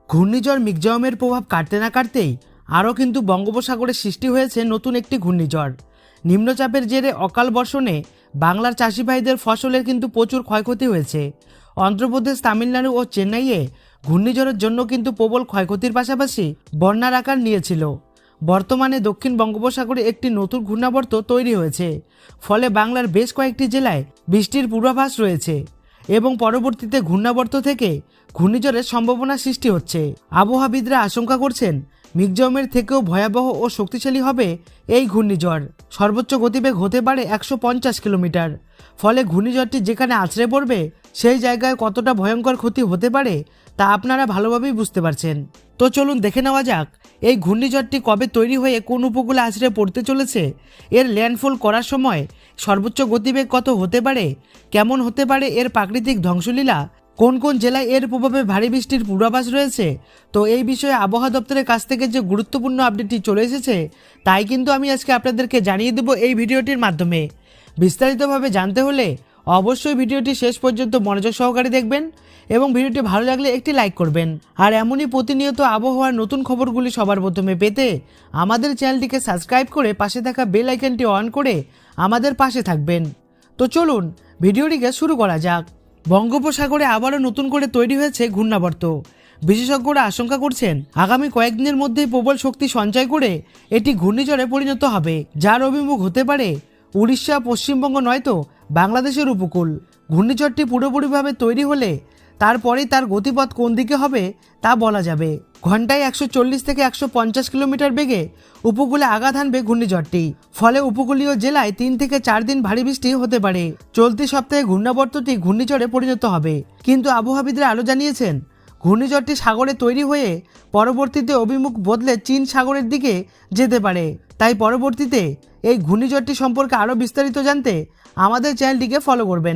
ঘূর্ণিঝড় মিগজাউমের প্রভাব কাটতে না কাটতেই আরও কিন্তু বঙ্গোপসাগরে সৃষ্টি হয়েছে নতুন একটি ঘূর্ণিঝড়। নিম্নচাপের জেরে অকাল বর্ষণে বাংলার চাষি ভাইদের ফসলের কিন্তু প্রচুর ক্ষয়ক্ষতি হয়েছে। অন্ধ্রপ্রদেশ, তামিলনাড়ু ও চেন্নাইয়ে ঘূর্ণিঝড়ের জন্য কিন্তু প্রবল ক্ষয়ক্ষতির পাশাপাশি বন্যার আকার নিয়েছিল। বর্তমানে দক্ষিণ বঙ্গোপসাগরে একটি নতুন ঘূর্ণাবর্ত তৈরি হয়েছে, ফলে বাংলার বেশ কয়েকটি জেলায় বৃষ্টির পূর্বাভাস রয়েছে এবং পরবর্তীতে ঘূর্ণাবর্ত থেকে ঘূর্ণিঝড়ের সম্ভাবনা সৃষ্টি হচ্ছে। আবহাওয়াবিদরা আশঙ্কা করছেন মিগজাউমের থেকেও ভয়াবহ ও শক্তিশালী হবে এই ঘূর্ণিঝড়। সর্বোচ্চ গতিবেগ হতে পারে 150 কিলোমিটার। ফলে ঘূর্ণিঝড়টি যেখানে আছড়ে পড়বে সেই জায়গায় কতটা ভয়ঙ্কর ক্ষতি হতে পারে তা আপনারা ভালোভাবেই বুঝতে পারছেন। তো চলুন দেখে নেওয়া যাক এই ঘূর্ণিঝড়টি কবে তৈরি হয়ে কোন উপকূলে আছড়ে পড়তে চলেছে, এর ল্যান্ডফল করার সময় সর্বোচ্চ গতিবেগ কত হতে পারে, কেমন হতে পারে এর প্রাকৃতিক ধ্বংসলীলা, কোন কোন জেলায় এর প্রভাবে ভারী বৃষ্টির পূর্বাভাস রয়েছে। তো এই বিষয়ে আবহাওয়া দপ্তরের কাছ থেকে যে গুরুত্বপূর্ণ আপডেটটি চলে এসেছে তাই কিন্তু আমি আজকে আপনাদেরকে জানিয়ে দেব এই ভিডিওটির মাধ্যমে। বিস্তারিতভাবে জানতে হলে অবশ্যই ভিডিওটি শেষ পর্যন্ত মনোযোগ সহকারে দেখবেন এবং ভিডিওটি ভালো লাগলে একটি লাইক করবেন। আর এমনই প্রতিনিয়ত আবহাওয়ার নতুন খবরগুলি সবার প্রথমে পেতে আমাদের চ্যানেলটিকে সাবস্ক্রাইব করে পাশে থাকা বেল আইকনটি অন করে আমাদের পাশে থাকবেন। তো চলুন ভিডিওটিকে শুরু করা যাক। বঙ্গোপসাগরে আবারও নতুন করে তৈরি হয়েছে ঘূর্ণাবর্ত। বিশেষজ্ঞরা আশঙ্কা করছেন আগামী কয়েকদিনের মধ্যেই প্রবল শক্তি সঞ্চয় করে এটি ঘূর্ণিঝড়ে পরিণত হবে, যার অভিমুখ হতে পারে উড়িষ্যা, পশ্চিমবঙ্গ নয়তো বাংলাদেশের উপকূল। ঘূর্ণিঝড়টি পুরোপুরিভাবে তৈরি হলে তারপরেই তার গতিপথ কোন দিকে হবে তা বলা যাবে। ঘন্টায় 140 থেকে 150 কিলোমিটার বেগে উপকূলে আঘাত হানবে ঘূর্ণিঝড়টি। ফলে উপকূলীয় জেলায় 3 থেকে 4 দিন ভারী বৃষ্টি হতে পারে। চলতি সপ্তাহে ঘূর্ণাবর্তটি ঘূর্ণিঝড়ে পরিণত হবে, কিন্তু আবহাওয়াবিদরা আরও জানিয়েছেন ঘূর্ণিঝড়টি সাগরে তৈরি হয়ে পরবর্তীতে অভিমুখ বদলে চীন সাগরের দিকে যেতে পারে। তাই পরবর্তীতে এই ঘূর্ণিঝড়টি সম্পর্কে আরও বিস্তারিত জানতে আমাদের চ্যানেলটিকে ফলো করবেন।